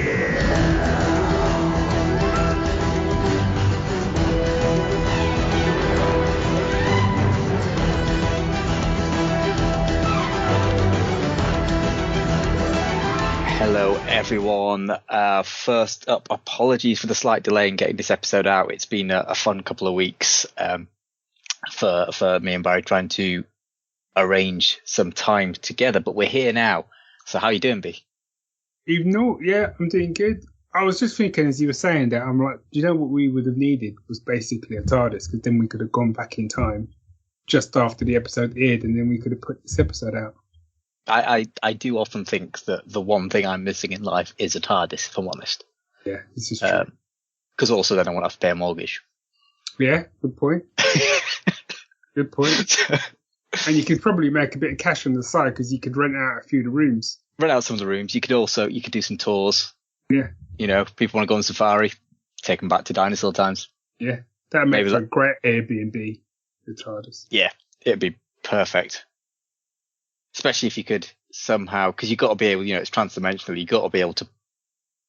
Hello everyone. First up, apologies for the slight delay in getting this episode out. It's been a fun couple of weeks for me and Barry trying to arrange some time together, but we're here now. So how you doing, B? Yeah, I'm doing good. I was just thinking as you were saying that, I'm like, do you know what we would have needed was basically a TARDIS, because then we could have gone back in time just after the episode aired, and then we could have put this episode out. I do often think that the one thing I'm missing in life is a TARDIS, if I'm honest. Yeah, this is true. Because also then I won't have to pay a mortgage. Yeah, good point. Good point. And you could probably make a bit of cash on the side because you could rent out a few of the rooms. Rent out some of the rooms. You could do some tours. Yeah. You know, people want to go on safari, take them back to dinosaur times. Yeah, that makes a great Airbnb, the TARDIS. Yeah, it'd be perfect. Especially if you could somehow, because you've got to be able, you know, it's transdimensional, you've got to be able to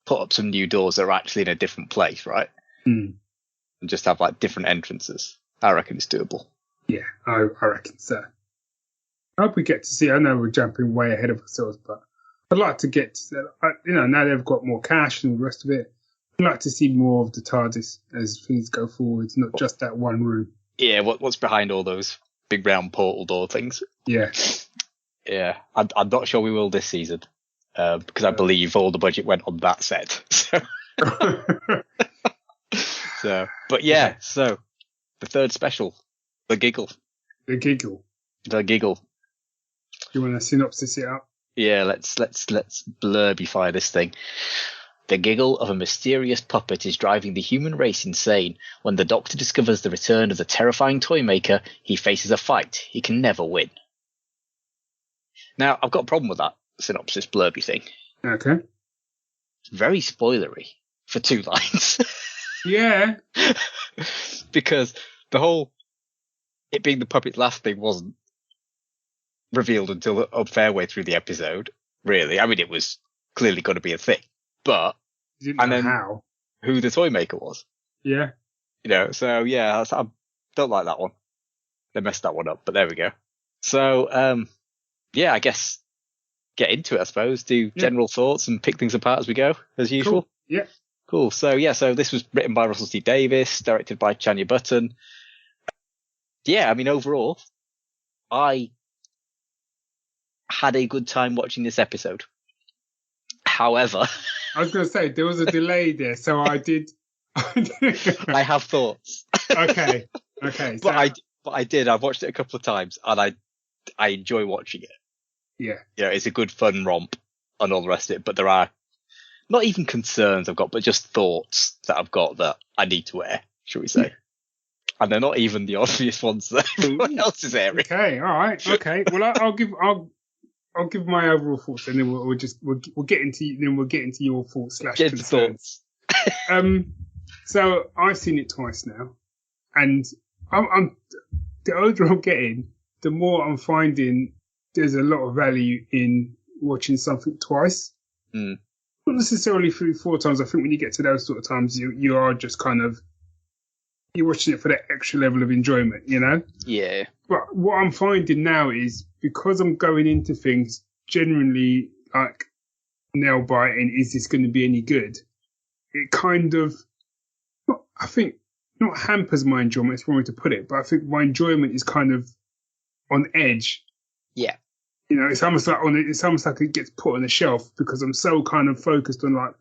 put up some new doors that are actually in a different place, right? Mm. And just have like different entrances. I reckon it's doable. Yeah, I reckon so. I hope we get to see, I know we're jumping way ahead of ourselves, but I'd like to get to, now they've got more cash and all the rest of it, I'd like to see more of the TARDIS as things go forwards, not just that one room. Yeah, what's behind all those big round portal door things? Yeah. Yeah, I'm not sure we will this season, because I believe all the budget went on that set. But yeah, so the third special, the Giggle. The Giggle. The Giggle. You want to synopsis it up? Yeah, let's blurbify this thing. The giggle of a mysterious puppet is driving the human race insane. When the Doctor discovers the return of the terrifying toy maker, he faces a fight he can never win. Now, I've got a problem with that synopsis blurby thing. Okay. It's very spoilery for 2 lines. Yeah. Because the whole it being the puppet's last thing wasn't revealed until a fair way through the episode, really. I mean, it was clearly going to be a thing. But, you didn't know how. Who the toy maker was. Yeah. You know, so yeah, I don't like that one. They messed that one up, but there we go. So, yeah, I guess get into it, I suppose. Do general thoughts and pick things apart as we go, as usual. Cool. Yeah. Cool. So this was written by Russell T Davies, directed by Chanya Button. Yeah, I mean, overall, I had a good time watching this episode. However, I was going to say there was a delay there, so I did. I have thoughts. Okay. But I did. I've watched it a couple of times, and I enjoy watching it. Yeah. Yeah, it's a good fun romp and all the rest of it. But there are not even concerns I've got, but just thoughts that I've got that I need to air, shall we say? And they're not even the obvious ones that everyone else is airing. Okay, all right, okay. Well, I'll give my overall thoughts, and then we'll get into your thoughts / concerns. So I've seen it twice now, and I'm the older I'm getting, the more I'm finding there's a lot of value in watching something twice. Mm. Not necessarily 3-4 times. I think when you get to those sort of times, you are just kind of, you're watching it for that extra level of enjoyment, you know? Yeah. But what I'm finding now is, because I'm going into things genuinely like nail biting, is this going to be any good? It kind of, I think, not hampers my enjoyment, it's one way to put it, but I think my enjoyment is kind of on edge. Yeah. You know, it's almost like it gets put on a shelf because I'm so kind of focused on like,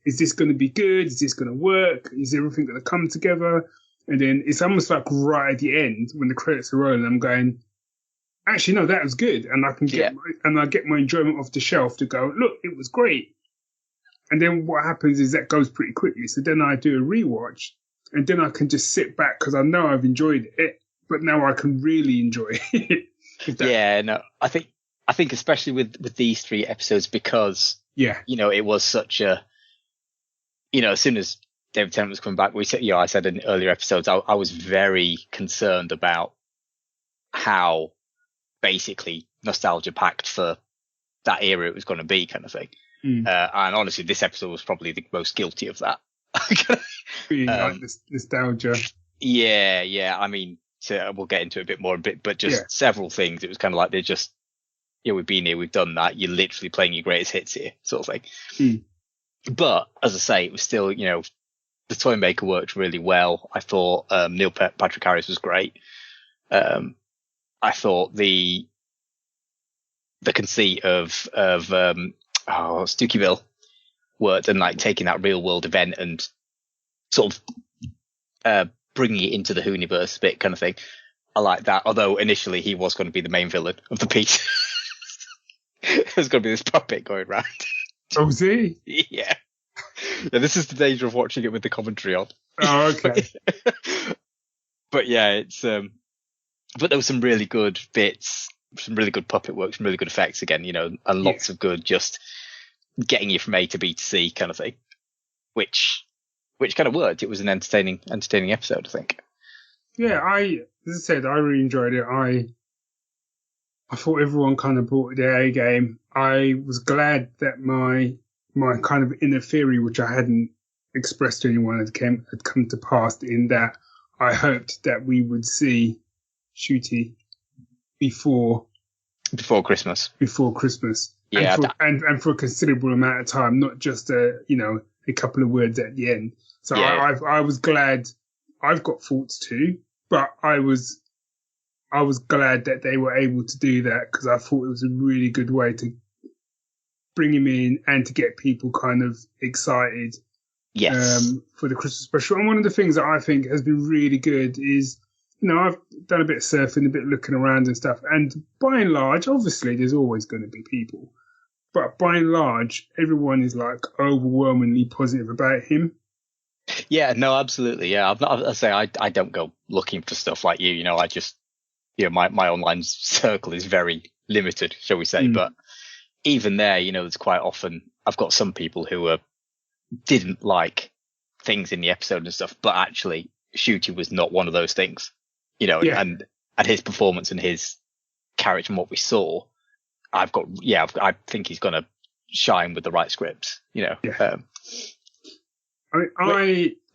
is this going to be good? Is this going to work? Is everything going to come together? And then it's almost like right at the end when the credits are rolling, I'm going, actually, no, that was good. And I can get, I get my enjoyment off the shelf to go, look, it was great. And then what happens is that goes pretty quickly. So then I do a rewatch and then I can just sit back because I know I've enjoyed it, but now I can really enjoy it. Yeah, no, I think especially with these 3 episodes, because, you know, it was such a, you know, as soon as David Tennant was coming back, I said in earlier episodes, I was very concerned about how basically nostalgia packed for that era it was going to be, kind of thing. And honestly, this episode was probably the most guilty of that. Being like this nostalgia. Yeah. I mean, we'll get into it a bit more, but just several things. It was kind of like they're just, we've been here, we've done that. You're literally playing your greatest hits here, sort of thing. But as I say, it was still, the Toymaker worked really well. I thought Neil Patrick Harris was great. I thought the conceit of Stookyville worked, and like taking that real world event and sort of bringing it into the Hooniverse bit kind of thing. I like that. Although initially he was going to be the main villain of the piece. There's going to be this puppet going around. Oh, was he? Yeah. This is the danger of watching it with the commentary on. Oh, okay. But yeah, it's but there were some really good bits, some really good puppet work, some really good effects again, and lots of good just getting you from A to B to C kind of thing, which kind of worked. It was an entertaining episode, I think. Yeah, as I said, I really enjoyed it. I thought everyone kind of brought their A game. I was glad that my kind of inner theory, which I hadn't expressed to anyone, had come to pass, in that I hoped that we would see Shooty before Christmas. Yeah, and for a considerable amount of time, not just a couple of words at the end. So I was glad. I've got thoughts too, but I was glad that they were able to do that, because I thought it was a really good way to bring him in and to get people kind of excited. Yes. For the Christmas special. And one of the things that I think has been really good is, I've done a bit of surfing, a bit looking around and stuff. And by and large, obviously, there's always going to be people. But by and large, everyone is like overwhelmingly positive about him. Yeah, no, absolutely. Yeah, I don't go looking for stuff like you. I just, my online circle is very limited, shall we say. But even there, there's quite often, I've got some people who didn't like things in the episode and stuff, but actually Shooty was not one of those things, and his performance and his character and what we saw, I think he's going to shine with the right scripts, go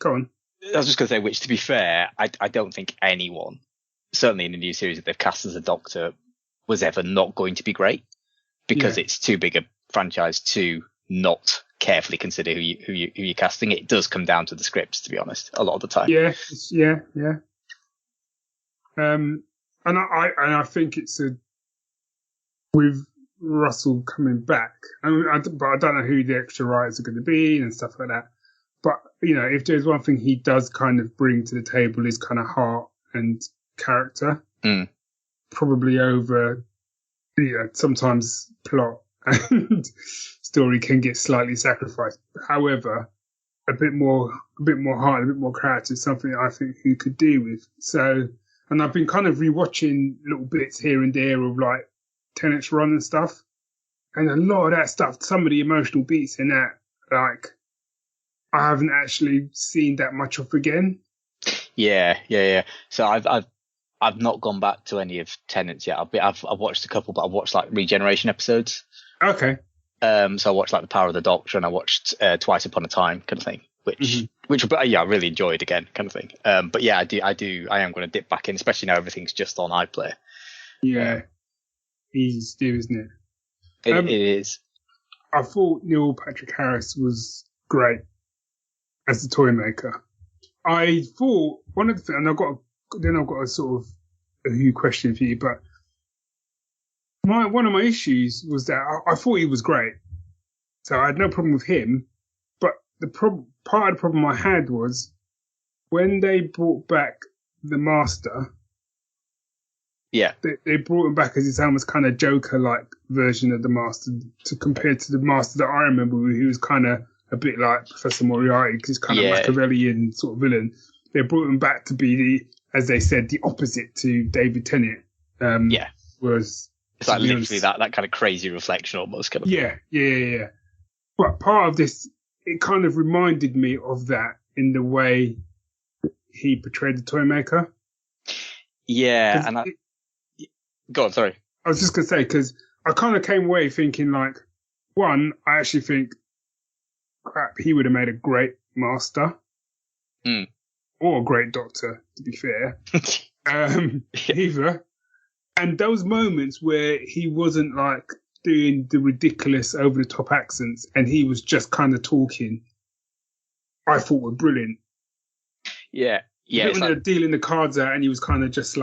on. I was just going to say, which, to be fair, I don't think anyone, certainly in the new series that they've cast as a Doctor, was ever not going to be great, because it's too big a franchise to not carefully consider who you're casting. It does come down to the scripts, to be honest, a lot of the time. Yeah. And I think it's with Russell coming back. But I don't know who the extra writers are going to be and stuff like that. But if there's one thing he does kind of bring to the table, is kind of heart and character, probably over sometimes plot and story can get slightly sacrificed. However, a bit more heart, a bit more character is something I think he could do with. So, and I've been kind of rewatching little bits here and there of like Tennant's Run and stuff, and a lot of that stuff, some of the emotional beats in that, like, I haven't actually seen that much of again. Yeah. So I've not gone back to any of Tennant's yet. I've watched a couple, but I've watched like regeneration episodes. Okay. So I watched like The Power of the Doctor, and I watched Twice Upon a Time kind of thing, which I really enjoyed again, kind of thing. But yeah, I am going to dip back in, especially now everything's just on iPlayer. Yeah. Easy to do, isn't it? It is. I thought Neil Patrick Harris was great as the Toymaker. I thought one of the things, and I've got a sort of a who question for you, but one of my issues was that I thought he was great, so I had no problem with him. But part of the problem I had was when they brought back the Master. Yeah, they brought him back as his almost kind of Joker-like version of the Master, to compare to the Master that I remember, who was kind of a bit like Professor Moriarty, because he's kind of Machiavellian sort of villain. They brought him back to be as they said, the opposite to David Tennant. Was it's like literally that kind of crazy reflection almost. Kind of. Yeah. But part of this, it kind of reminded me of that in the way he portrayed the Toymaker. Yeah, go on, sorry. I was just going to say, because I kind of came away thinking like, One, I actually think, crap, he would have made a great master or a great doctor, to be fair. Either. And those moments where he wasn't like doing the ridiculous over the top accents and he was just kind of talking, I thought were brilliant. Yeah. When they're dealing the cards out and he was kind of just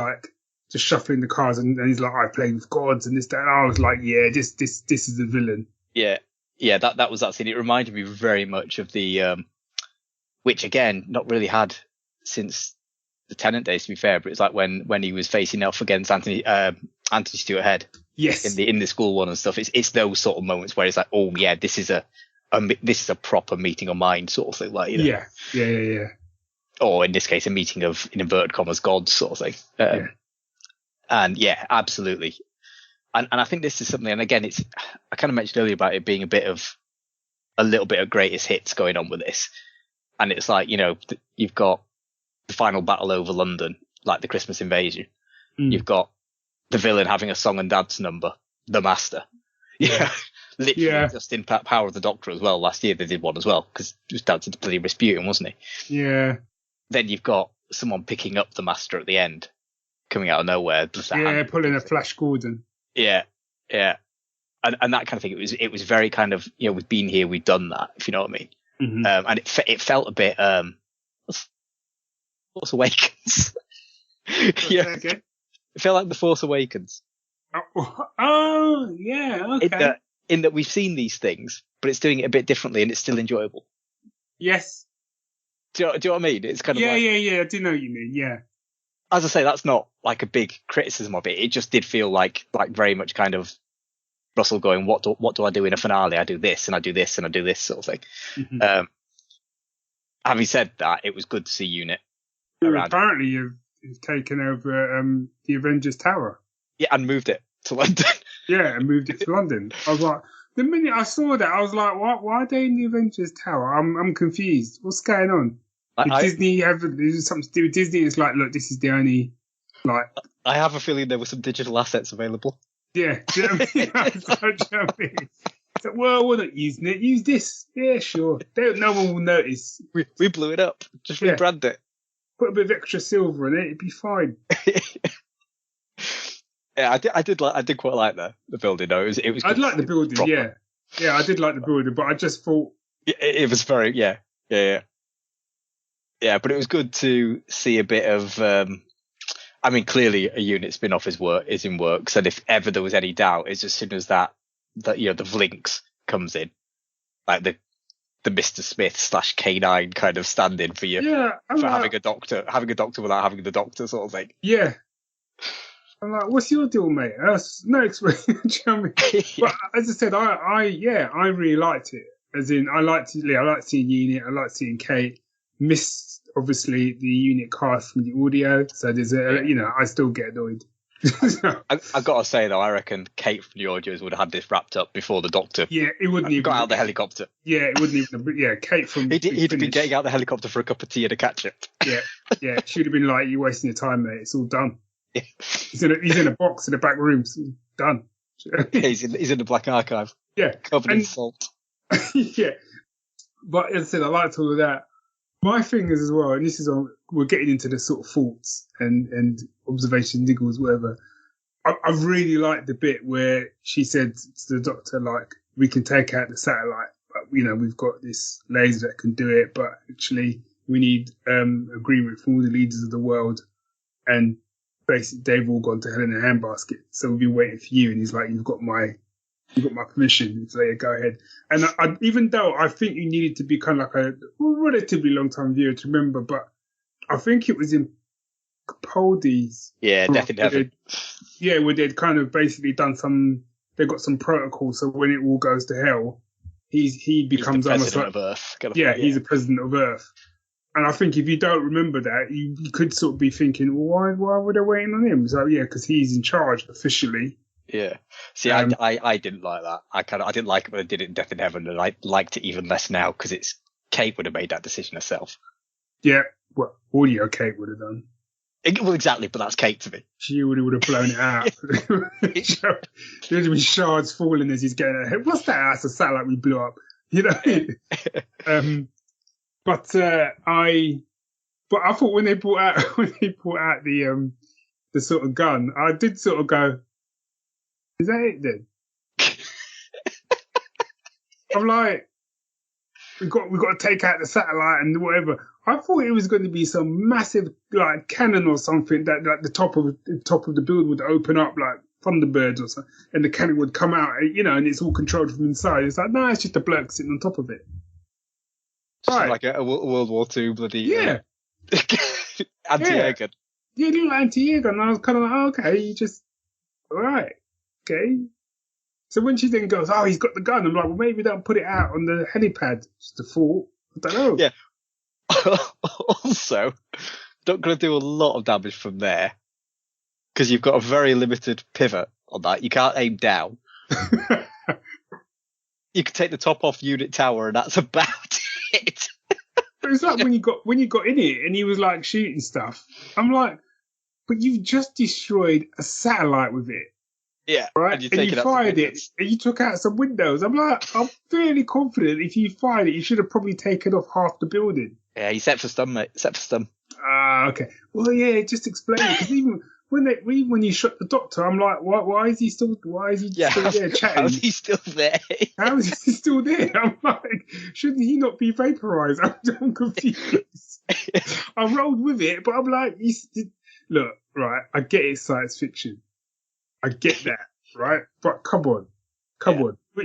shuffling the cards and he's like, I play with gods and this, that. And I was like, yeah, this is the villain. Yeah. Yeah, that was that scene. It reminded me very much of the, which again, not really had since the Tennant days, to be fair, but it's like when he was facing off against Anthony Stewart Head. Yes. In the school one and stuff. It's those sort of moments where it's like, oh yeah, this is a proper meeting of mind sort of thing, like, you know. Yeah. Or in this case, a meeting of, in inverted commas, gods sort of thing. And yeah, absolutely. And I think this is something, and again, I kind of mentioned earlier about it being a little bit of greatest hits going on with this. And it's like, you know, you've got the final battle over London, like the Christmas invasion. You've got the villain having a song and dance number, The Master. Yeah. Literally just in Power of the Doctor as well. Last year they did one as well, because it was dancing to bloody Rasputin, wasn't he? Yeah. Then you've got someone picking up the Master at the end, coming out of nowhere. Pulling a Flash Gordon. Yeah. And that kind of thing. It was very kind of, you know, we've been here, we've done that, if you know what I mean. Mm-hmm. And it felt a bit, Force Awakens. Yeah. Okay. It felt like The Force Awakens. Oh, yeah, okay. In that we've seen these things, but it's doing it a bit differently and it's still enjoyable. Yes. Do you know what I mean? It's kind of yeah. I do know what you mean, yeah. As I say, that's not like a big criticism of it. It just did feel like very much kind of Russell going, what do I do in a finale? I do this and I do this and I do this sort of thing. Mm-hmm. Having said that, it was good to see Unit around. Apparently you've taken over the Avengers Tower. Yeah, and moved it to London. Yeah, and moved it to London. I was like, the minute I saw that, I was like, why are they in the Avengers Tower? I'm confused. What's going on? Disney have something to do with Disney? It's like, look, this is the only, like... I have a feeling there were some digital assets available. Yeah, do you know what I mean? It's like, well, we're not using it. Use this. Yeah, sure. No one will notice. We blew it up. Just rebrand it. Put a bit of extra silver in it. It'd be fine. Yeah, I did quite like the building though. It was. I'd like the building, proper. Yeah, I did like the building, but I just thought it was very yeah. But it was good to see a bit of. I mean, clearly a Unit spin-off is in works, and if ever there was any doubt, it's as soon as that you know the Vlinks comes in, like the Mr. Smith / K9 kind of stand-in for you for having a doctor without having the doctor sort of thing. Yeah. I'm like, what's your deal, mate? No explanation. You know what I mean? But as I said, I really liked it. As in, I liked seeing Unit. I liked seeing Kate. Missed obviously the Unit cast from the audio. So there's I still get annoyed. I've got to say though, I reckon Kate from the audios would have had this wrapped up before the Doctor. Yeah, it wouldn't even got out of the helicopter. Yeah, it wouldn't even. Yeah, Kate from. He'd have been getting out of the helicopter for a cup of tea and a ketchup. Yeah. She'd have been like, "You're wasting your time, mate. It's all done." Yeah. He's in a box in the back room. It's all done. He's in the Black Archive. Yeah, covered in salt. Yeah, but as I said, I liked all of that. My thing is as well, and this is on. We're getting into the sort of faults and observation niggles, whatever. I really liked the bit where she said to the Doctor, like, we can take out the satellite, but we've got this laser that can do it, but actually we need agreement from all the leaders of the world, and basically they've all gone to hell in a handbasket, so we've been waiting for you. And he's like, you've got my permission, so yeah, go ahead. And I, even though I think you needed to be kind of like a relatively long time viewer to remember, but I think it was in Capaldi's. Yeah, Death in Heaven. Where they'd kind of basically done they've got some protocol, so when it all goes to hell, he becomes almost like, of Earth. He's the president of Earth. And I think if you don't remember that, you could sort of be thinking, well, why were they waiting on him? So yeah, because he's in charge officially. Yeah. See, I didn't like that. I didn't like it when I did it in Death in Heaven, and I liked it even less now because Kate would have made that decision herself. Yeah, well, audio Kate would have done. Well, exactly, but that's cake to me. She would have blown it out. There's going to be shards falling as he's getting ahead. What's that? That's a satellite we blew up. You know. But I thought when they brought out the sort of gun, I did sort of go, is that it then? I'm like, we got to take out the satellite and whatever. I thought it was going to be some massive like cannon or something that like the top of the building would open up like Thunderbirds or something, and the cannon would come out, you know, and it's all controlled from inside. It's like, no, it's just a bloke sitting on top of it. Just like a World War II bloody anti-air gun. Yeah, little anti-air gun. And I was kind of like, oh, okay, you just all right, okay. So when she then goes, oh, he's got the gun, I'm like, well, maybe don't put it out on the helipad. Just a thought. I don't know. Yeah. Also, not going to do a lot of damage from there because you've got a very limited pivot on that. You can't aim down. You can take the top off unit tower, and that's about it. But it's like when you got in it, and he was like shooting stuff. I'm like, but you've just destroyed a satellite with it. Yeah, right. And you fired it, and you took out some windows. I'm like, I'm fairly confident if you fired it, you should have probably taken off half the building. Yeah, he's set for stun, mate. Set for stun. Okay. Well, yeah, just explain it, because even when you shot the doctor, I'm like, why is he still there chatting? How is he still there? How is he still there? I'm like, shouldn't he not be vaporized? I'm confused. I rolled with it, but I'm like, look, right, I get it's science fiction. I get that, right? But come on.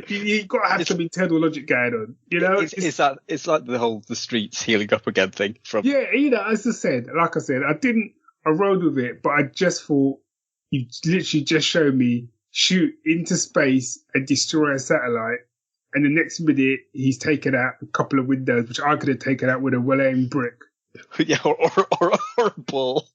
You got to have some internal logic going on, you know? It's like the streets healing up again thing from. Yeah, you know, as I said, I rode with it, but I just thought you literally just showed me shoot into space and destroy a satellite, and the next minute he's taken out a couple of windows, which I could have taken out with a well-aimed brick. Yeah, or a ball.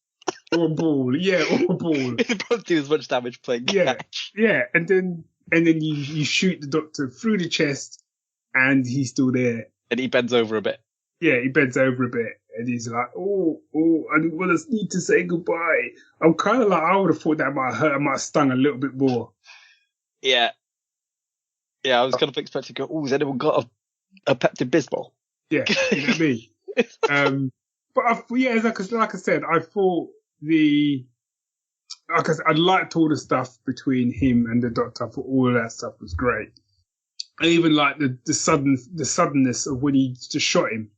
Or a ball, yeah, or a ball. It probably do as much damage playing catch. Yeah, and then you shoot the doctor through the chest, and he's still there. And he bends over a bit. Yeah, he bends over a bit, and he's like, oh, I need to say goodbye. I'm kind of like, I would have thought that might hurt, might have stung a little bit more. Yeah. Yeah, I was kind of expecting to go, oh, has anyone got a Pepto-Bismol? Yeah, you know what I mean? But like I said, I thought I liked all the stuff between him and the doctor. I thought all of that stuff was great. I even like the suddenness of when he just shot him.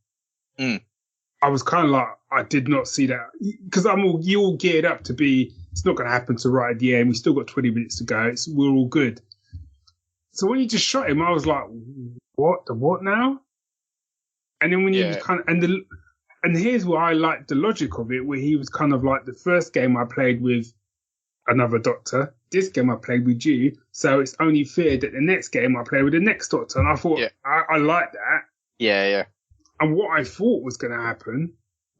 I was kind of like, I did not see that, because you all geared up to be, it's not going to happen to right at the end. We still got 20 minutes to go. We're all good. So when you just shot him, I was like, what? The what now? And then when you kind of, and here's where I liked the logic of it, where he was kind of like, the first game I played with another doctor, this game I played with you, so it's only fair that the next game I play with the next doctor. And I thought, I like that. Yeah. And what I thought was going to happen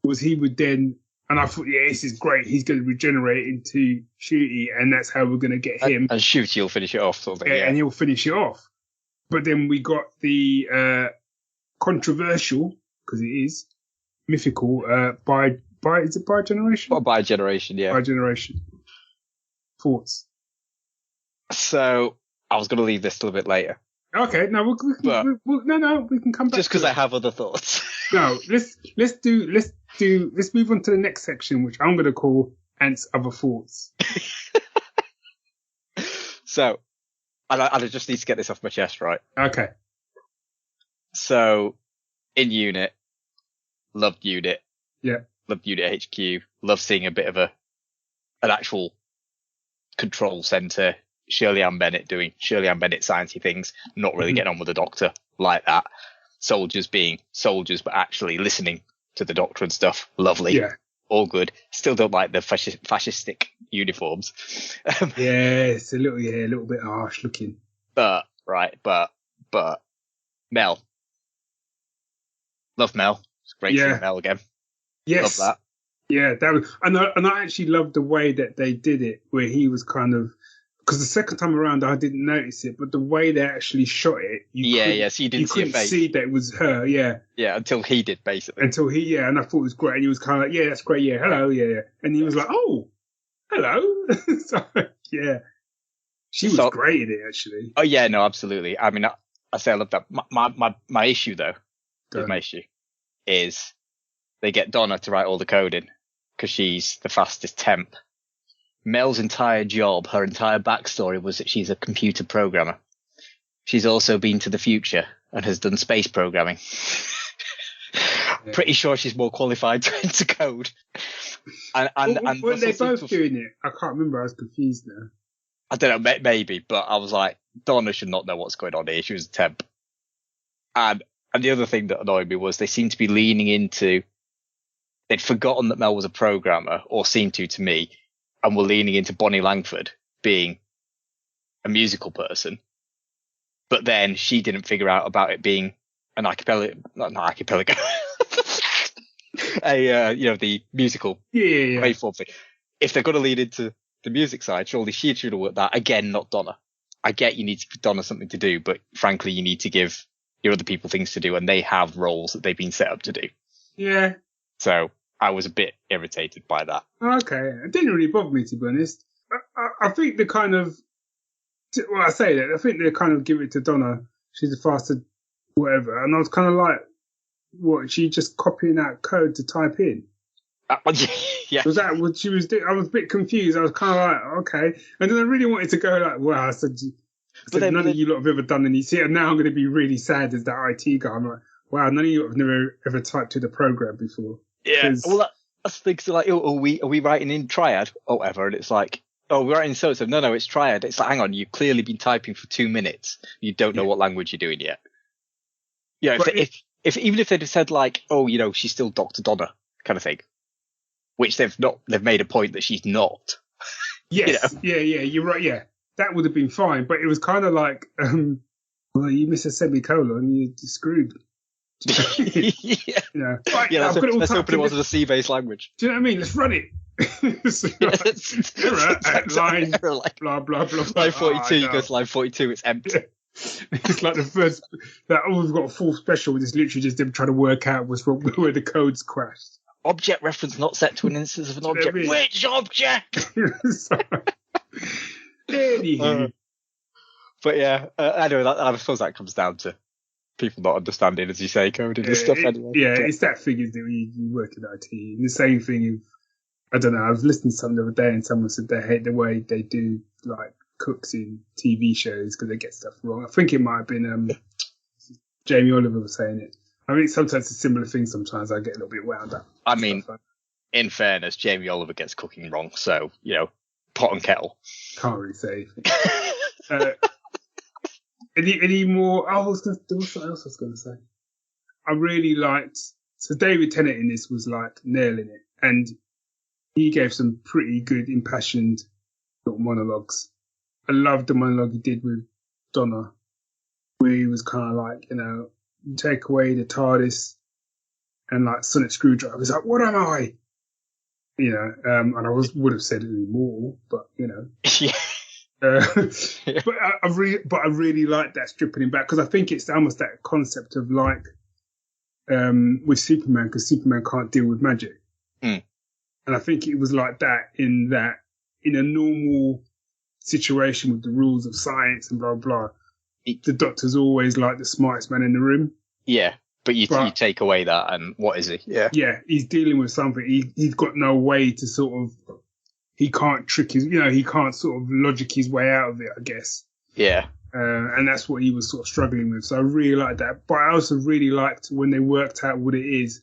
was he would then, and I thought, yeah, this is great, he's going to regenerate into Shooty, and that's how we're going to get him. And Shooty will finish it off, sort of thing. Yeah, and he'll finish it off. But then we got the controversial, because it is, mythical, is it bi-generation? Bi-generation, yeah. Bi-generation. Thoughts? So, I was going to leave this till a bit later. Okay, no, we can come back. Just because I have other thoughts. No, let's move on to the next section, which I'm going to call Ant's Other Thoughts. So, I just need to get this off my chest, right? Okay. So, in Unit, loved Unit. Yeah. Loved Unit HQ. Loved seeing a bit of an actual control centre. Shirley Ann Bennett doing Shirley Ann Bennett sciencey things, not really getting on with the Doctor like that. Soldiers being soldiers, but actually listening to the Doctor and stuff. Lovely. Yeah. All good. Still don't like the fascistic uniforms. Yeah, it's a little bit harsh looking. But Mel. Love Mel. It's great seeing Mel again. Yes. Love that. Yeah, that was, and I actually loved the way that they did it, where he was kind of because the second time around I didn't notice it, but the way they actually shot it, So you didn't see her couldn't face. see that it was her, yeah. Yeah, until he did, basically. And I thought it was great. And he was kind of like, yeah, that's great, yeah, hello, yeah. And he was like, oh, hello. So, yeah. She was great at it, actually. Oh, yeah, no, absolutely. I mean, I say I love that. My issue, though, my issue is they get Donna to write all the coding because she's the fastest temp. Mel's entire job, her entire backstory was that she's a computer programmer. She's also been to the future and has done space programming. Pretty sure she's more qualified to enter code. And were they both doing it? I can't remember. I was confused now. I don't know, maybe, but I was like, Donna should not know what's going on here. She was a temp. And the other thing that annoyed me was they seemed to be leaning into, they'd forgotten that Mel was a programmer, or seemed to me, and were leaning into Bonnie Langford being a musical person. But then she didn't figure out about it being an archipelago, not an archipelago, the musical waveform thing. If they're going to lean into the music side, surely she should have worked that. Again, not Donna. I get you need to give Donna something to do, but frankly, you need to give your other people things to do, and they have roles that they've been set up to do. Yeah. So I was a bit irritated by that. Okay. It didn't really bother me, to be honest. I think the kind of, well, I say that, I think they kind of give it to Donna. She's the fastest, whatever. And I was kind of like, what, she just copying out code to type in? Yeah. Was that what she was doing? I was a bit confused. I was kind of like, okay. And then I really wanted to go like, well, I said none of you lot have ever done any. See, and now I'm going to be really sad as that IT guy. I'm like, wow, none of you have never ever typed in a program before. Yeah. Well, that's the thing. So like, are we writing in Triad or whatever? And it's like, oh, we're writing so. No, it's Triad. It's like, hang on, you've clearly been typing for 2 minutes. You don't know what language you're doing yet. Yeah. If even if they'd have said like, oh, she's still Dr. Donna kind of thing. Which they've made a point that she's not. Yes. Yeah, you're right. Yeah. That would have been fine. But it was kind of like, well, you miss a semicolon, you're screwed. Yeah. Right, let's hope it wasn't a C-based language. Do you know what I mean? Let's run it. Error at line, blah, blah, blah. Line 42, you go to line 42, it's empty. Yeah. It's like the first, we've got a full special, it's literally just them trying to work out what's wrong, where the code's crashed. Object reference not set to an instance of an object. Which object? Anywho. But yeah, anyway, I suppose that comes down to people not understanding, as you say, coding and stuff anyway. Yeah, it's that thing, isn't it? You work in IT. And the same thing, I don't know, I was listening to something the other day and someone said they hate the way they do, like, cooks in TV shows because they get stuff wrong. I think it might have been Jamie Oliver was saying it. I mean, sometimes it's a similar thing. Sometimes I get a little bit wound up. I mean, in fairness, Jamie Oliver gets cooking wrong, so, pot and kettle. Can't really say anything. Any more? There was something else I was going to say. I really liked, so David Tennant in this was like nailing it. And he gave some pretty good, impassioned little monologues. I loved the monologue he did with Donna, where he was kind of like, take away the TARDIS and like Sonic Screwdriver. He's like, what am I? And I would have said it more, but Yeah. But I really like that stripping him back because I think it's almost that concept of like with Superman, because Superman can't deal with magic. Mm. And I think it was like that in a normal situation with the rules of science and blah blah. The Doctor's always like the smartest man in the room. Yeah, but you take away that, and what is he? Yeah. Yeah, he's dealing with something. He's got no way to sort of. He can't trick he can't sort of logic his way out of it, I guess. Yeah. And that's what he was sort of struggling with. So I really liked that. But I also really liked when they worked out what it is.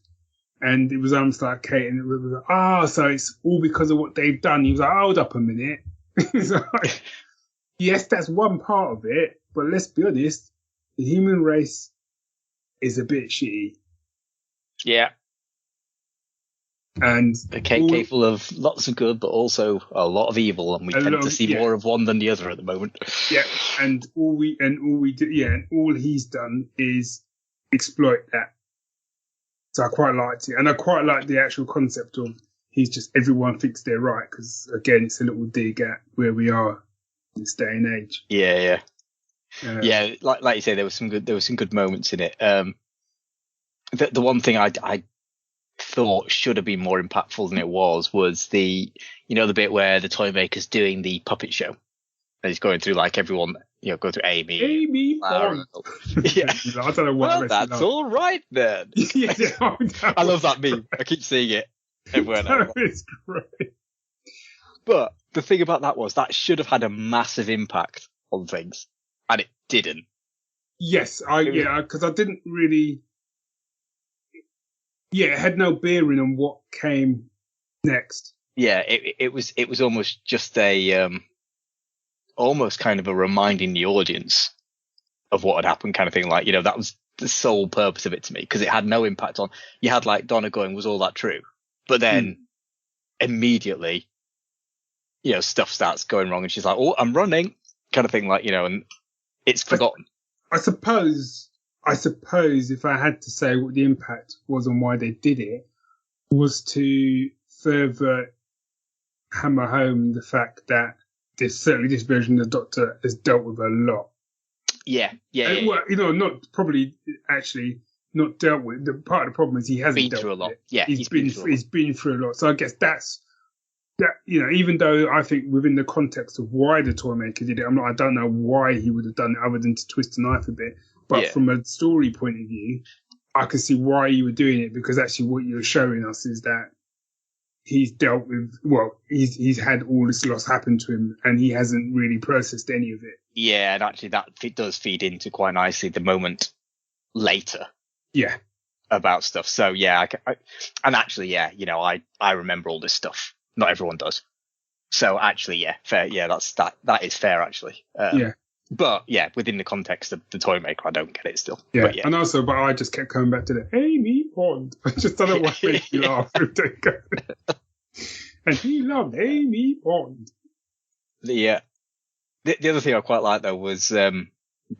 And it was almost like Kate, and it was like, so it's all because of what they've done. He was like, hold up a minute. It's like, yes, that's one part of it. But let's be honest, the human race is a bit shitty. Yeah. And they're capable of lots of good, but also a lot of evil, and we tend to see more of one than the other at the moment. Yeah, and all he's done is exploit that. So I quite liked it, and I quite like the actual concept of everyone thinks they're right, because again, it's a little dig at where we are this day and age. Yeah. Like you say, there was some good moments in it. The one thing I thought should have been more impactful than it was the bit where the toy maker's doing the puppet show, and he's going through like everyone, go through Amy Bond. Yeah. I don't know what. Well, that's all right then. I love that meme. I keep seeing it everywhere now. It's great. But the thing about that was that should have had a massive impact on things, and it didn't. Yes, because I didn't really. Yeah, it had no bearing on what came next. Yeah, it was almost just almost kind of a reminding the audience of what had happened, kind of thing. Like, that was the sole purpose of it to me, because it had no impact on. You had like Donna going, "Was all that true?" But then immediately, stuff starts going wrong, and she's like, "Oh, I'm running," kind of thing. Like, and it's forgotten. I suppose if I had to say what the impact was on why they did it, was to further hammer home the fact that this version of the Doctor has dealt with a lot. Yeah. Well, not probably actually not dealt with. The part of the problem is he hasn't been dealt through with a lot. it. Yeah, he's been through a lot. So I guess that's that. Even though I think within the context of why the toy maker did it, I don't know why he would have done it other than to twist the knife a bit. But from a story point of view, I can see why you were doing it, because actually what you're showing us is that he's dealt with, he's had all this loss happen to him, and he hasn't really processed any of it. Yeah, and actually that does feed into quite nicely the moment later. Yeah. About stuff. So yeah, and actually, I remember all this stuff. Not everyone does. So actually, yeah, fair. Yeah, that is fair actually. But yeah, within the context of the toy maker, I don't get it still. Yeah, but, and also, I just kept coming back to the Amy Bond. I just don't know why it makes me laugh. And he loved Amy Bond. The other thing I quite like though was the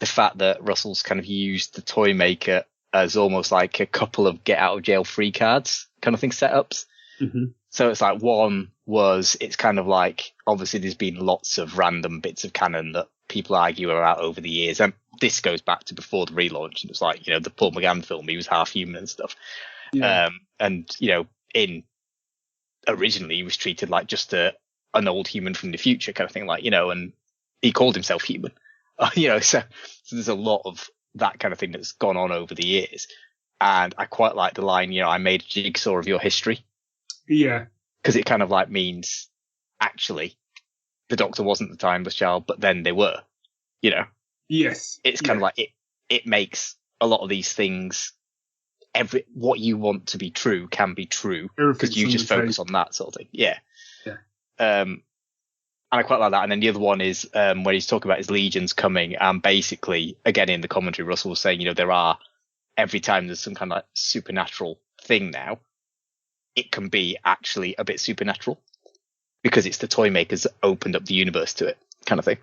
fact that Russell's kind of used the toy maker as almost like a couple of get out of jail free cards kind of thing setups. Mm-hmm. So it's like it's kind of like, obviously there's been lots of random bits of canon that people argue about over the years, and this goes back to before the relaunch, and it's like, the Paul McGann film, he was half human and stuff. And originally he was treated like just an old human from the future kind of thing, like, and he called himself human. So there's a lot of that kind of thing that's gone on over the years, and I quite like the line, "I made a jigsaw of your history." Yeah, because it kind of like means actually the Doctor wasn't the timeless child, but then they were, Yes. It's kind of like it makes a lot of these things, what you want to be true can be true, because you just focus on that sort of thing. Yeah. And I quite like that. And then the other one is when he's talking about his legions coming, and basically, again, in the commentary, Russell was saying, there are, every time there's some kind of like supernatural thing now, it can be actually a bit supernatural, because it's the toy makers that opened up the universe to it, kind of thing.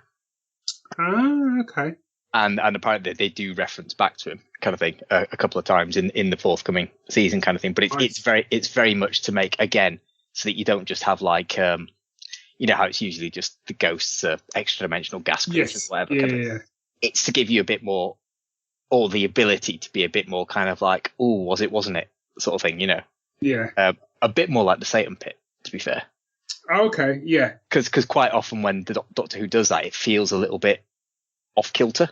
Ah, okay. And apparently they do reference back to him, kind of thing, a couple of times in the forthcoming season, kind of thing. But it's very much to make, again, so that you don't just have like how it's usually just the ghosts, extra dimensional gas creatures, whatever. Yeah. It's to give you a bit more, or the ability to be a bit more kind of like, oh, was it, wasn't it, sort of thing, Yeah. A bit more like the Satan pit, to be fair. Okay, yeah. Because quite often when the Doctor Who does that, it feels a little bit off kilter,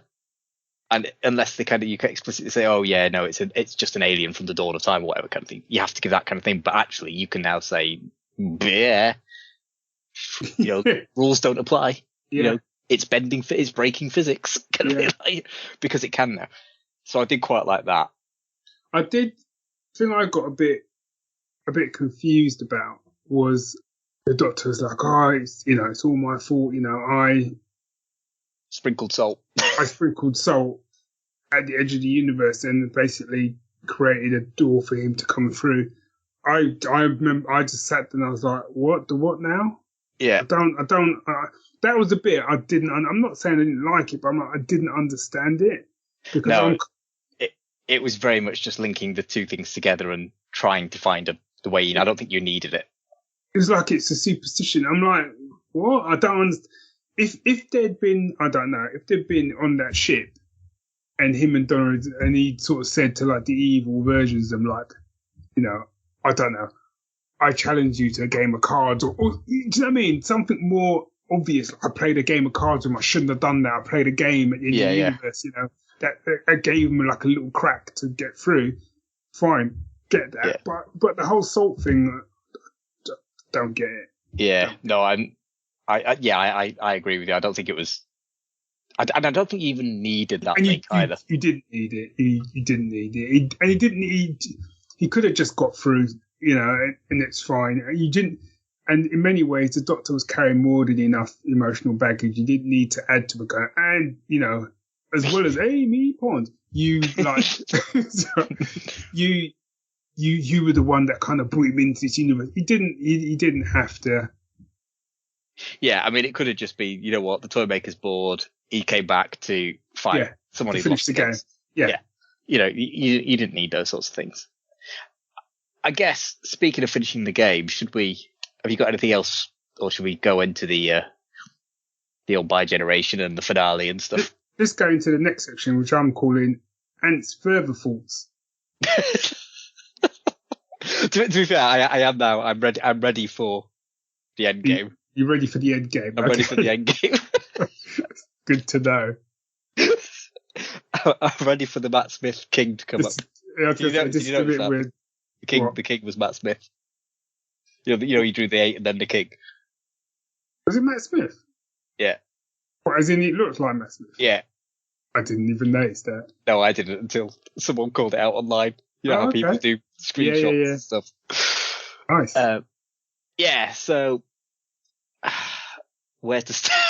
and unless you can explicitly say, "Oh yeah, no, it's just an alien from the dawn of time," or whatever kind of thing, you have to give that kind of thing. But actually, you can now say, "Yeah, rules don't apply." Yeah. It's breaking physics, kind of thing, because it can now. So I did quite like that. I did. The thing I got a bit confused about was the Doctor was like, it's all my fault. I sprinkled salt. I sprinkled salt at the edge of the universe and basically created a door for him to come through. I remember I just sat there and I was like, what? The what now? Yeah. I don't. That was a bit I didn't. I'm not saying I didn't like it, but I didn't understand it because it was very much just linking the two things together and trying to find the way in. I don't think you needed it. It's like it's a superstition. I'm like, what? I don't understand. if they'd been, I don't know, if they'd been on that ship and him and Donald, and he sort of said to like the evil versions of them, like, I don't know, I challenge you to a game of cards, or do you know what I mean? Something more obvious. Like, I played a game of cards with him. I shouldn't have done that. I played a game in the universe, that gave him like a little crack to get through. Fine, get that. Yeah. But the whole salt thing, don't get it. Yeah, no, I agree with you. I don't think it was, and I don't think you even needed that link either. You didn't need it. You didn't need it. And he didn't need. He could have just got through, and it's fine. You didn't. And in many ways, the Doctor was carrying more than enough emotional baggage. You didn't need to add to the guy. And, as well as Amy Pond, you like, you were the one that kind of brought him into this universe. He didn't have to. Yeah, I mean, it could have just been, you know what, the Toymaker's bored. He came back to fight someone who finished the game. Yeah. You didn't need those sorts of things. I guess, speaking of finishing the game, have you got anything else, or should we go into the old bi-generation and the finale and stuff? Let's go into the next section, which I'm calling Ant's Further Thoughts. to be fair, I am now. I'm ready for the end game. You're ready for the end game? I'm ready for the end game. Good to know. I'm ready for the Matt Smith King to come up. Weird. The King was Matt Smith. He drew the 8 and then the King. Was it Matt Smith? Yeah. What, as in it looked like Matt Smith? Yeah. I didn't even notice that. No, I didn't until someone called it out online. You know how people do screenshots and stuff. Nice. So where to start?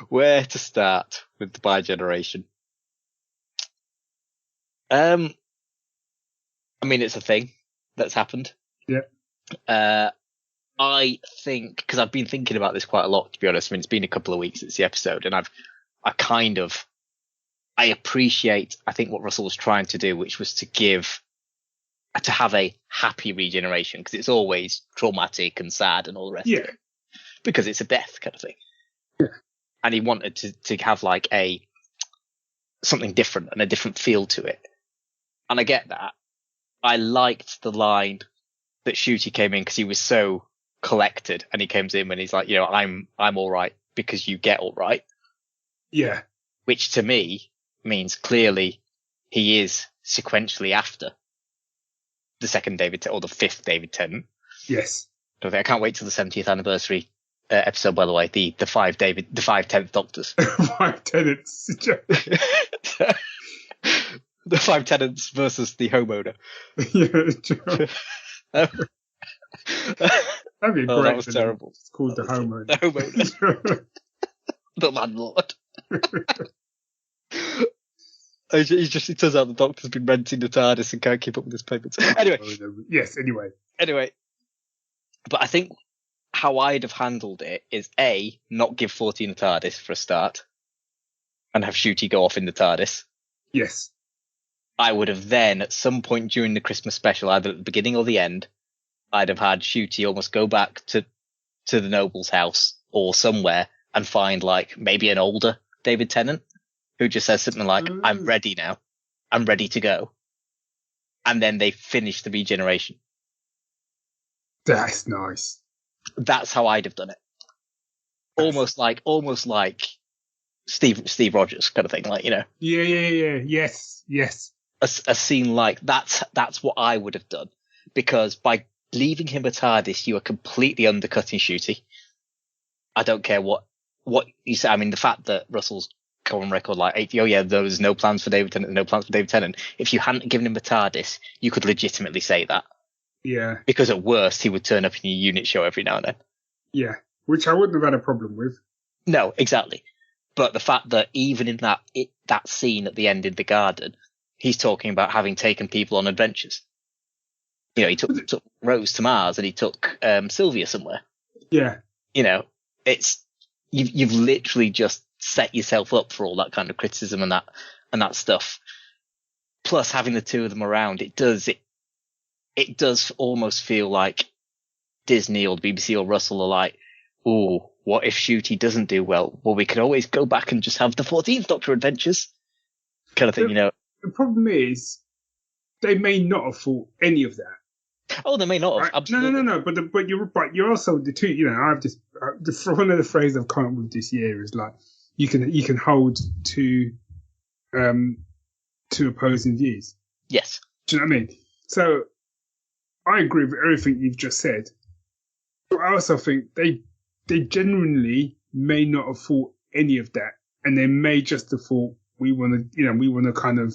Where to start with the bi-generation? I mean, it's a thing that's happened. Yeah. I think, because I've been thinking about this quite a lot, to be honest. I mean, it's been a couple of weeks since the episode, and I appreciate, I think, what Russell was trying to do, which was to have a happy regeneration, because it's always traumatic and sad and all the rest of it, because it's a death kind of thing. Yeah. And he wanted to have like something different and a different feel to it. And I get that. I liked the line that Shooty came in because he was so collected, and he comes in and he's like, I'm all right because you get all right. Yeah. Which to me means clearly he is sequentially after the second David or the fifth David Tennant. Yes. I can't wait till the 70th anniversary episode, by the way, the 5 10th Doctors. 5 Tennants. The 5 Tenants versus the homeowner. Yeah, that'd be great. That was terrible. It's called the homeowner. The homeowner. The landlord. It turns out the Doctor's been renting the TARDIS and can't keep up with his payments. Anyway. Yes, Anyway. But I think how I'd have handled it is not give 14 a TARDIS for a start and have Shooty go off in the TARDIS. Yes. I would have then, at some point during the Christmas special, either at the beginning or the end, I'd have had Shooty almost go back to the Noble's house or somewhere and find like maybe an older David Tennant who just says something like, I'm ready now. I'm ready to go. And then they finish the regeneration. That's nice. That's how I'd have done it. Almost like Steve Rogers kind of thing, like, Yeah. Yes. A scene like that's what I would have done, because by leaving him a TARDIS, you are completely undercutting Shooty. I don't care what you say. I mean, the fact that Russell's come on record like, there was no plans for David Tennant. If you hadn't given him a TARDIS, you could legitimately say that. Yeah. Because at worst, he would turn up in your unit show every now and then. Yeah. Which I wouldn't have had a problem with. No, exactly. But the fact that even in that scene at the end in the garden, he's talking about having taken people on adventures. He took Rose to Mars and he took Sylvia somewhere. Yeah. It's you've literally just set yourself up for all that kind of criticism and that stuff. Plus, having the two of them around, it does almost feel like Disney or the BBC or Russell are like, "Ooh, what if Shooty doesn't do well? Well, we could always go back and just have the 14th Doctor adventures, kind of thing, you know. The problem is, they may not have thought any of that. Oh, they may not have. Right? Absolutely. No. But you're also the two. You know, I've just one of the phrases I've come up with this year is like you can hold two opposing views. Yes. Do you know what I mean? So I agree with everything you've just said, but I also think they genuinely may not have thought any of that, and they may just have thought we want to kind of.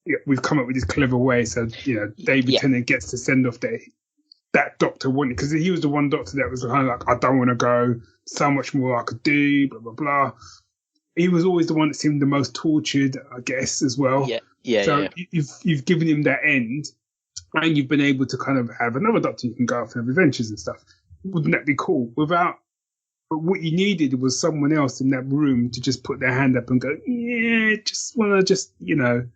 Yeah, we've come up with this clever way, so David Tennant gets to send off that Doctor wanted, because he was the one Doctor that was kind of like, I don't want to go, so much more I could do, blah blah blah. He was always the one that seemed the most tortured, I guess, as well. So you've given him that end, and you've been able to kind of have another Doctor you can go off and have adventures and stuff. Wouldn't that be cool? But what you needed was someone else in that room to just put their hand up and go, yeah, just want to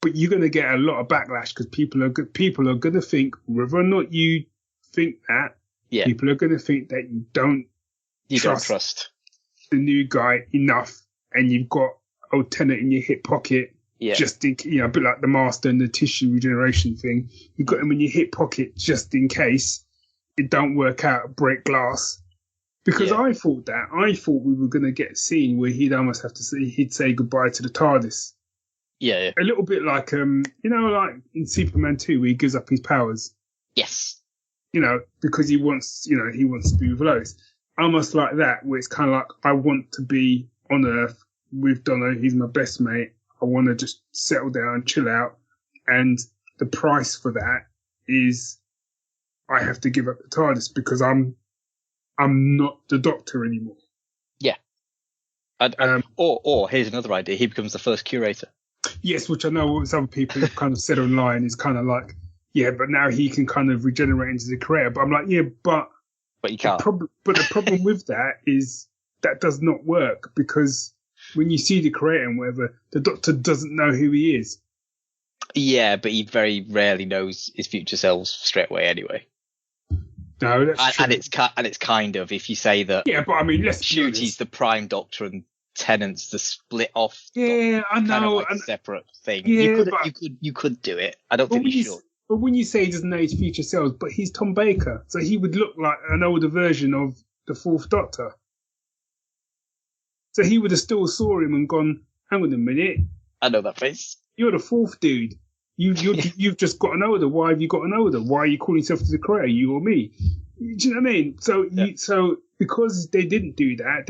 But you're going to get a lot of backlash because people are going to think, whether or not you think that, people are going to think that you don't trust the new guy enough, and you've got old Tennant in your hip pocket, just in, a bit like the Master and the tissue regeneration thing. You've got him in your hip pocket just in case it don't work out, break glass. Because I thought we were going to get a scene where he'd almost have to say goodbye to the TARDIS. Yeah. A little bit like, like in Superman 2 where he gives up his powers. Yes. Because he wants to be with Lois. Almost like that, where it's kind of like, I want to be on Earth with Donna. He's my best mate. I want to just settle down, chill out. And the price for that is I have to give up the TARDIS because I'm not the Doctor anymore. Yeah. Or here's another idea. He becomes the first curator. Yes, which I know some people have kind of said online is kind of like, but now he can kind of regenerate into the creator. But I'm like, but you can't. The problem with that is that does not work, because when you see the creator and whatever, the Doctor doesn't know who he is. Yeah, but he very rarely knows his future selves straight away anyway. No, that's true. And it's kind of, if you say that. Yeah, but I mean, let's Shooty's the Prime Doctor and Tennant's the split off. Yeah, I know. Kind of separate thing. Yeah, you could do it. I don't think you should. But when you say he doesn't know his future selves, but he's Tom Baker, so he would look like an older version of the Fourth Doctor. So he would have still saw him and gone, hang on a minute. I know that face. You're the fourth dude. You've just gotten older. Why have you gotten older? Why are you calling yourself the creator, you or me? Do you know what I mean? So because they didn't do that,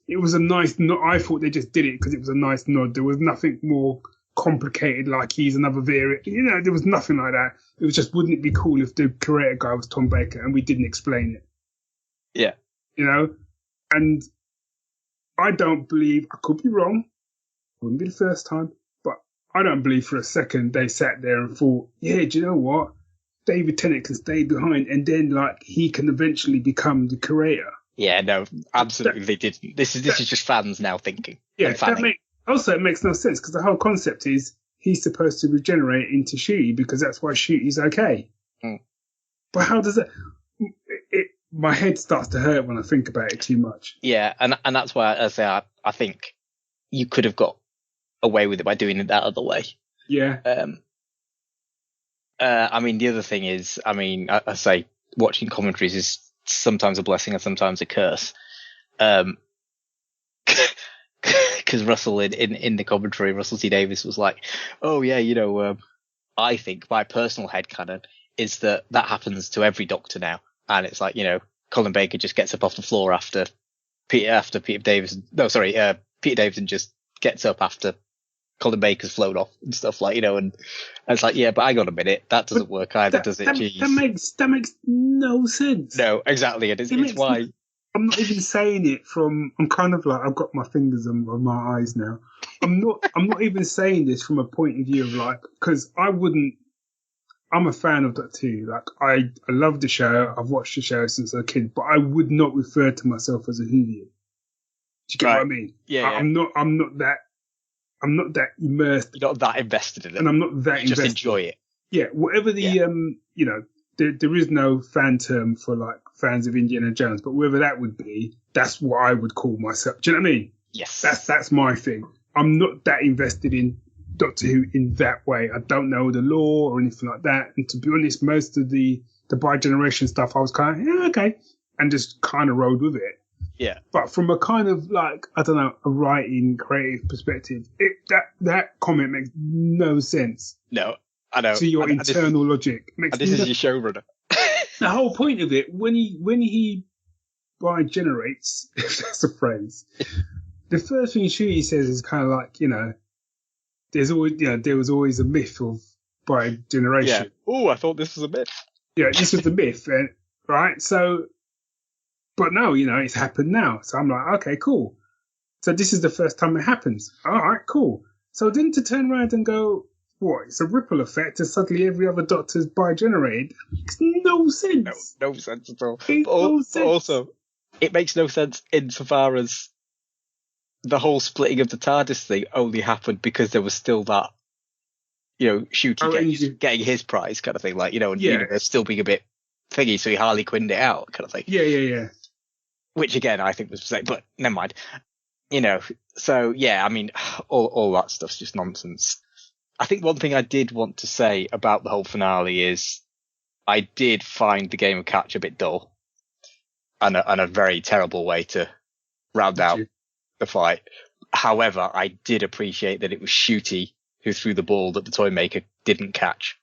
it was a nice nod. I thought they just did it because it was a nice nod. There was nothing more complicated, like he's another variant. There was nothing like that. It was just, wouldn't it be cool if the creator guy was Tom Baker and we didn't explain it? Yeah. And I don't believe, I could be wrong, wouldn't be the first time, but I don't believe for a second they sat there and thought, do you know what? David Tennant can stay behind and then he can eventually become the creator. Yeah, no, absolutely they didn't. This is just fans now thinking. Yeah, it makes no sense, because the whole concept is he's supposed to regenerate into Shooty because that's why Shooty's okay. Mm. But how does that? My head starts to hurt when I think about it too much. Yeah, and that's why I think you could have got away with it by doing it that other way. Yeah. I mean, the other thing is, I say watching commentaries is sometimes a blessing and sometimes a curse. Because Russell in the commentary, Russell T Davies was like, oh yeah, I think my personal headcanon is that happens to every Doctor now. And it's like, Colin Baker just gets up off the floor after Peter Davison. No, sorry, Peter Davison just gets up after Colin Baker's flown off and stuff, and it's like, yeah, but hang on a minute, that doesn't work either, does it? That makes no sense. No, exactly, and it's why. I'm not even saying it from. I'm kind of like, I've got my fingers on my eyes now. I'm not even saying this from a point of view of because I wouldn't. I'm a fan of Doctor Who. I love the show. I've watched the show since I was a kid, but I would not refer to myself as a Whovian. Do you get what I mean? Yeah. I'm not that immersed. You're not that invested in it. And I'm not that invested. Just enjoy it. Yeah. Whatever the there is no fan term for like fans of Indiana Jones, but whether that would be, that's what I would call myself. Do you know what I mean? Yes. That's my thing. I'm not that invested in Doctor Who in that way. I don't know the lore or anything like that. And to be honest, most of the bi-generation stuff, I was kind of, yeah, okay, and just kind of rode with it. Yeah. But from a kind of like, I don't know, a writing, creative perspective, that comment makes no sense. No, I know. To your internal logic. This is your showrunner. The whole point of it, when he bi-generates, if that's a phrase, the first thing Shooty says is kind of like, there was always a myth of bi-generation. Yeah. Oh, I thought this was a myth. Yeah, this was the myth, right? So, but no, it's happened now. So I'm like, okay, cool. So this is the first time it happens. All right, cool. So then to turn around and go, what? It's a ripple effect, and suddenly every other Doctor's bi-generated. Makes no sense. No sense at all. But also, it makes no sense insofar as the whole splitting of the TARDIS thing only happened because there was still that, Shooty getting his prize kind of thing, like, and Universe still being a bit thingy, so he Harley Quinned it out kind of thing. Yeah. Which again, I think was mistake, but never mind. So yeah, I mean, all that stuff's just nonsense. I think one thing I did want to say about the whole finale is I did find the game of catch a bit dull and a very terrible way to round out the fight. However, I did appreciate that it was Shooty who threw the ball that the toy maker didn't catch.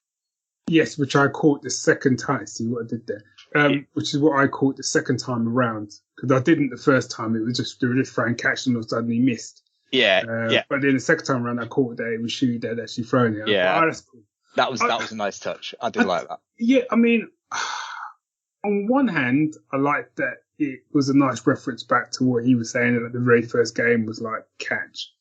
Yes, which I caught the second time. See what I did there? Which is what I caught the second time around. Because I didn't the first time. They were just trying to catch and all of a sudden he missed. Yeah. But then the second time around, I caught that it was Shooty that had actually thrown it. Yeah. That's cool. That was a nice touch. I did like that. Yeah, I mean, on one hand, I liked that it was a nice reference back to what he was saying at the very first game was like catch.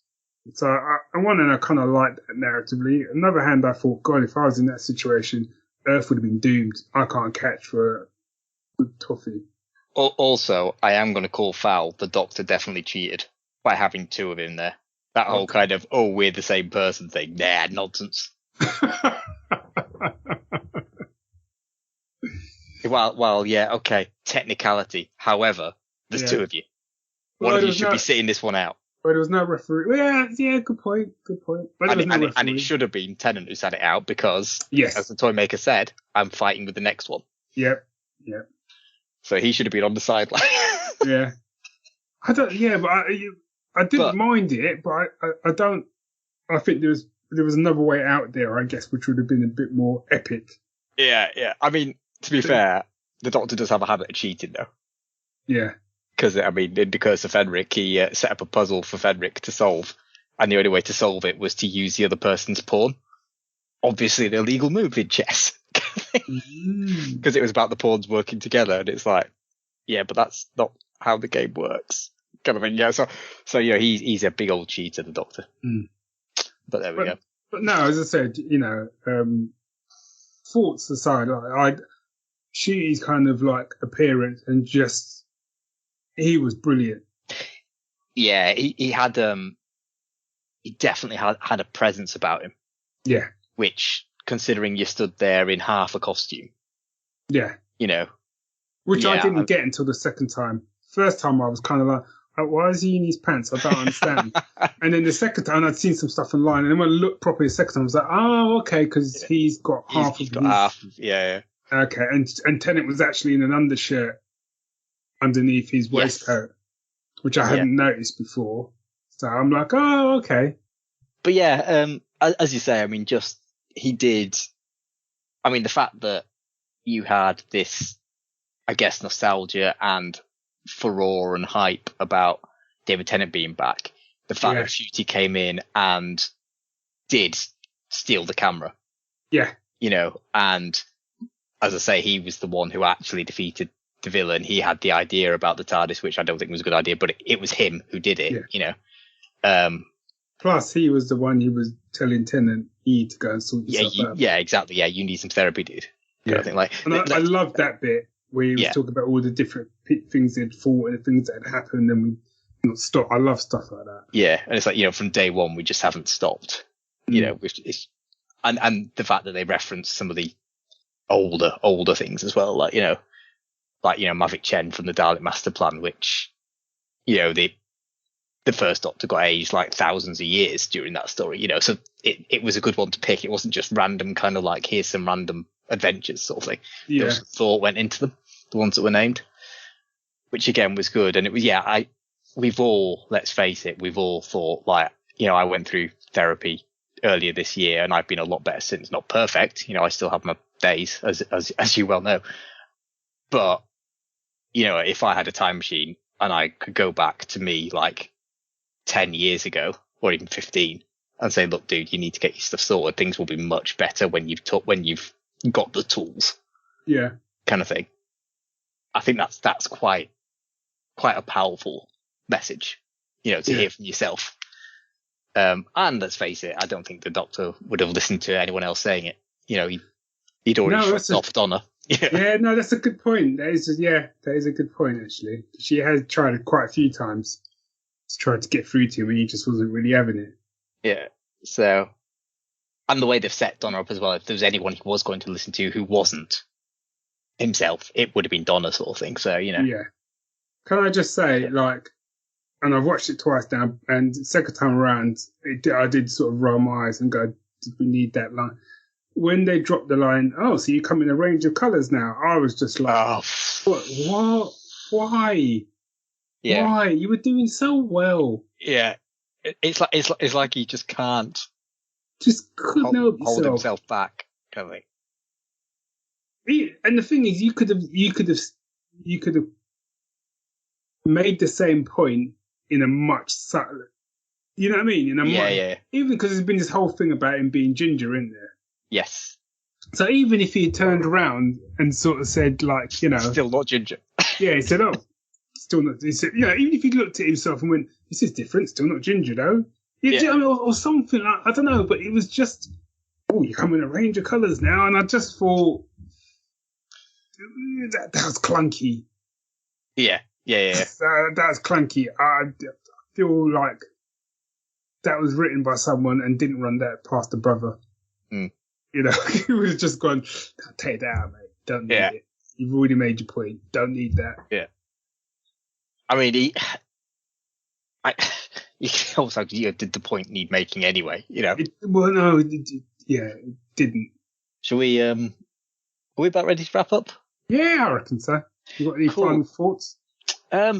So on one hand, I kind of liked that narratively. On the other hand, I thought, God, if I was in that situation, Earth would have been doomed. I can't catch for a good toffee. Also, I am going to call foul. The Doctor definitely cheated by having two of him there. That whole kind of, we're the same person thing. Nah, nonsense. Well, yeah, okay, technicality. However, there's two of you. One of you should be sitting this one out. But there was no referee. Yeah, good point. But and it should have been Tennant who sat it out because, as the toy maker said, I'm fighting with the next one. Yep. So he should have been on the sideline. Yeah. But I didn't mind it, but I don't. I think there was another way out there, I guess, which would have been a bit more epic. Yeah. I mean, to be fair, the Doctor does have a habit of cheating, though. Yeah. Because, I mean, in The Curse of Fenric, he set up a puzzle for Fenric to solve, and the only way to solve it was to use the other person's pawn. Obviously, an illegal move in chess. Because it was about the pawns working together, and it's like, yeah, but that's not how the game works. Kind of thing, yeah. So he's a big old cheater, the Doctor. But there we go. But no, as I said, thoughts aside, Shooty's kind of like appearance and just he was brilliant. Yeah, he had he definitely had a presence about him. Yeah. Which, considering you stood there in half a costume. Yeah. Which I didn't get until the second time. First time I was kind of like, why is he in his pants? I don't understand. And then the second time I'd seen some stuff online, and then when I looked properly the second time, I was like, oh, okay, because he's got half of his... Yeah. Okay, and Tennant was actually in an undershirt underneath his waistcoat, which I hadn't noticed before. So I'm like, oh, okay. But yeah, as you say, I mean, he did... I mean, the fact that you had this, I guess, nostalgia and furore and hype about David Tennant being back, the fact that Shooty came in and did steal the camera. Yeah. And as I say, he was the one who actually defeated the villain. He had the idea about the TARDIS, which I don't think was a good idea, but it was him who did it, Plus, he was the one who was telling Tennant, you need to go and sort yourself out. Yeah, exactly. Yeah, you need some therapy, dude. Yeah. I think, like, and I love that bit where he was talking about all the different things they'd fought and the things that had happened, and we not stop. I love stuff like that. Yeah, and it's like, from day one, we just haven't stopped. Which is, and the fact that they reference some of the older things as well, like Mavic Chen from the Dalek Master Plan, which the first Doctor got aged like thousands of years during that story, so it was a good one to pick. It wasn't just random kind of like, here's some random adventures sort of thing. Yeah. There was some thought went into them, the ones that were named, which again was good. And it was, we've all, let's face it, we've all thought like, I went through therapy earlier this year and I've been a lot better since. Not perfect, I still have my days, as you well know. But, if I had a time machine and I could go back to me like 10 years ago or even 15 and say, look, dude, you need to get your stuff sorted. Things will be much better when you've got the tools. Yeah. Kind of thing. I think that's quite a powerful message, to hear from yourself. And let's face it, I don't think the Doctor would have listened to anyone else saying it. He'd already shrugged off Donna. Yeah, no, that's a good point. That is a good point, actually. She had tried it quite a few times to try to get through to him, and he just wasn't really having it. Yeah, so... And the way they've set Donna up as well, if there was anyone he was going to listen to who wasn't himself, it would have been Donna sort of thing, so, Yeah. Can I just say, and I've watched it twice now, and the second time around, I did sort of roll my eyes and go, did we need that line? When they dropped the line, oh, so you come in a range of colours now, I was just like, what? Why? Yeah. Why? You were doing so well. Yeah. It's like he just can't hold himself back, kind of thing. And the thing is, you could have made the same point in a much subtler, you know what I mean? Even because there's been this whole thing about him being ginger in there. Yes. So even if he had turned around and sort of said, like, still not ginger. Yeah, he said, oh, still not. He said, even if he looked at himself and went, this is different, still not ginger though. Or something like, I don't know, but it was just, oh, you come in a range of colours now, and I just thought that was clunky. Yeah. That was clunky. I feel like that was written by someone and didn't run that past the brother. Mm. He was just going, take that out, mate. Don't need it. You've already made your point. Don't need that. Yeah. I mean, he also did the point need making anyway, it didn't. Shall we, are we about ready to wrap up? Yeah, I reckon so. You got any final thoughts?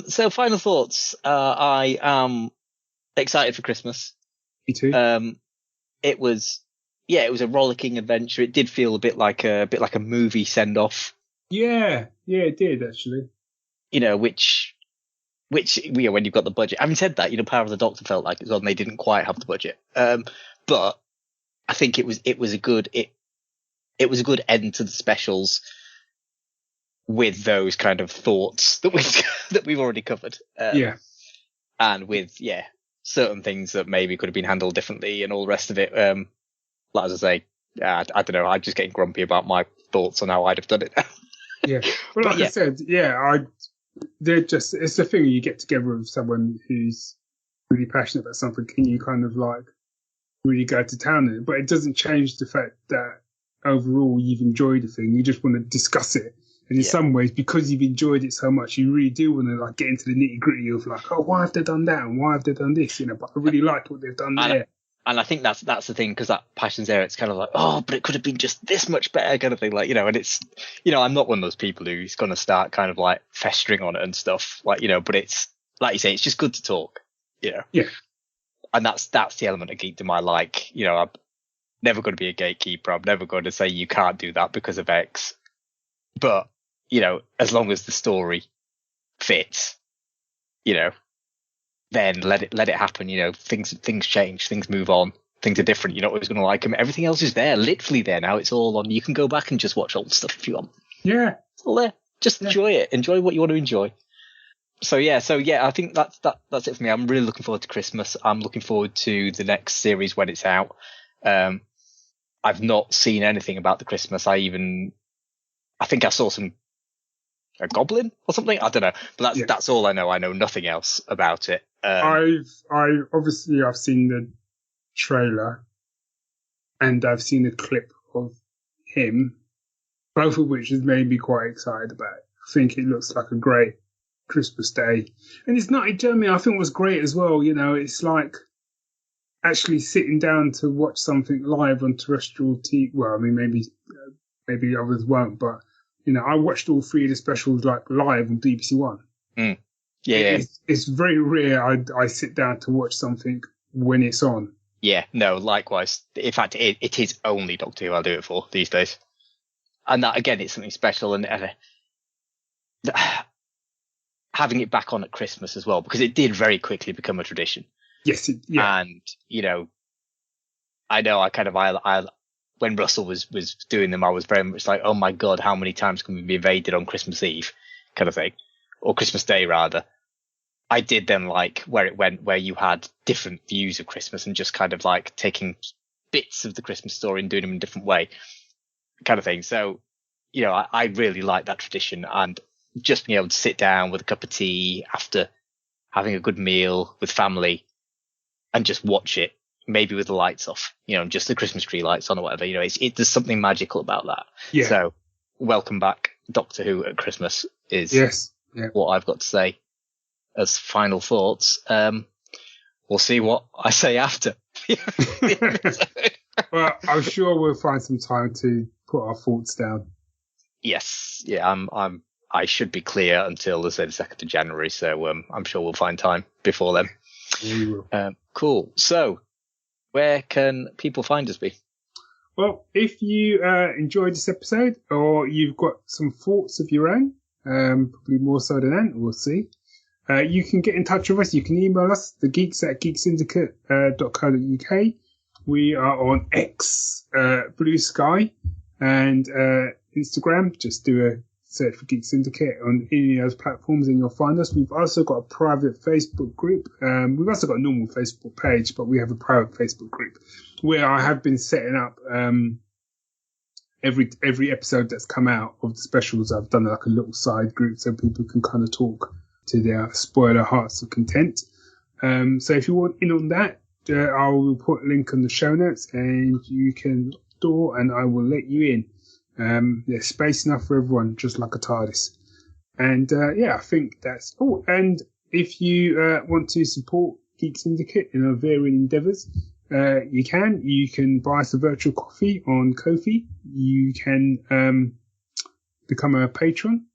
So final thoughts. I am excited for Christmas. Me too. It was a rollicking adventure. It did feel a bit like a movie send off. Yeah, it did actually. Which when you've got the budget. Having said that, Power of the Doctor felt like it was on. They didn't quite have the budget. But I think it was a good end to the specials with those kind of thoughts that we've already covered. And with certain things that maybe could have been handled differently and all the rest of it. As I say, I don't know. I'm just getting grumpy about my thoughts on how I'd have done it. Yeah. Well, I said, they're just, it's the thing, you get together with someone who's really passionate about something, and you kind of like really go to town in it. But it doesn't change the fact that overall you've enjoyed the thing. You just want to discuss it. And in some ways, because you've enjoyed it so much, you really do want to like get into the nitty gritty of like, oh, why have they done that? And why have they done this? But I really liked what they've done there. And I think that's the thing, because that passion's there. It's kind of like, oh, but it could have been just this much better, kind of thing. Like, and it's, I'm not one of those people who's going to start kind of like festering on it and stuff. Like, but it's, like you say, it's just good to talk, Yeah. And that's the element of geekdom I like. I'm never going to be a gatekeeper. I'm never going to say you can't do that because of X. But, as long as the story fits, then let it happen. Things change, things move on, things are different. You're not always going to like them. Everything else is there, literally there now. It's all on. You can go back and just watch old stuff if you want. Yeah, it's all there. Just enjoy it. Enjoy what you want to enjoy. So I think that's it for me. I'm really looking forward to Christmas. I'm looking forward to the next series when it's out. I've not seen anything about the Christmas. I think I saw a goblin or something. I don't know, but that's all I know. I know nothing else about it. I've seen the trailer, and I've seen a clip of him, both of which has made me quite excited about it. I think it looks like a great Christmas Day. And it's not, Germany, I think was great as well. You know, it's like actually sitting down to watch something live on terrestrial TV. Well, I mean, maybe others won't, but, you know, I watched all three of the specials like live on BBC One. Mm. Yeah. It's very rare I sit down to watch something when it's on. Yeah, no, likewise. In fact, it is only Doctor Who I'll do it for these days. And that, again, it's something special. And having it back on at Christmas as well, because it did very quickly become a tradition. Yes, And, you know, I know I when Russell was doing them, I was very much like, oh my God, how many times can we be invaded on Christmas Eve kind of thing, or Christmas Day rather. I did then like where it went, where you had different views of Christmas and just kind of like taking bits of the Christmas story and doing them in a different way kind of thing. So, you know, I really like that tradition, and just being able to sit down with a cup of tea after having a good meal with family and just watch it, maybe with the lights off, you know, just the Christmas tree lights on or whatever, you know, there's something magical about that. Yeah. So welcome back Doctor Who at Christmas is what I've got to say. As final thoughts, we'll see what I say after. Well, I'm sure we'll find some time to put our thoughts down. Yes, yeah, I should be clear until the 2nd of January, so I'm sure we'll find time before then. Yeah, we will. Cool. So, where can people find us, B? Well, if you enjoyed this episode, or you've got some thoughts of your own, probably more so than Ant, we'll see. You can get in touch with us. You can email us, thegeeks@geeksyndicate.co.uk. We are on X, Blue Sky, and Instagram. Just do a search for Geek Syndicate on any of those platforms and you'll find us. We've also got a private Facebook group. We've also got a normal Facebook page, but we have a private Facebook group where I have been setting up every episode that's come out of the specials. I've done like a little side group so people can kind of talk to their spoiler hearts of content. So if you want in on that, I will put a link on the show notes and you can door and I will let you in. There's space enough for everyone, just like a TARDIS. And I think that's all. And if you want to support Geek Syndicate in our varying endeavours, you can buy us a virtual coffee on Ko-fi. You can become a patron,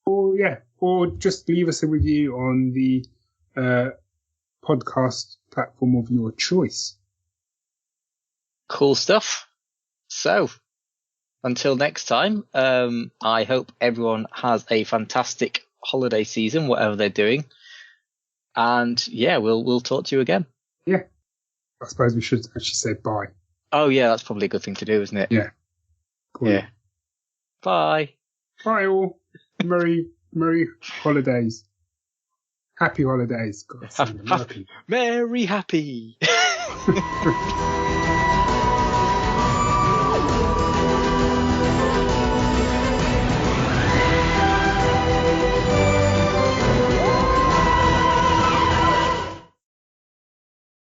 or just leave us a review on the podcast platform of your choice. Cool stuff. So, until next time, I hope everyone has a fantastic holiday season, whatever they're doing. And we'll talk to you again. Yeah. I suppose we should actually say bye. Oh yeah, that's probably a good thing to do, isn't it? Yeah. Cool. Yeah. Bye. Bye all. Merry holidays. Happy holidays. God, Merry happy.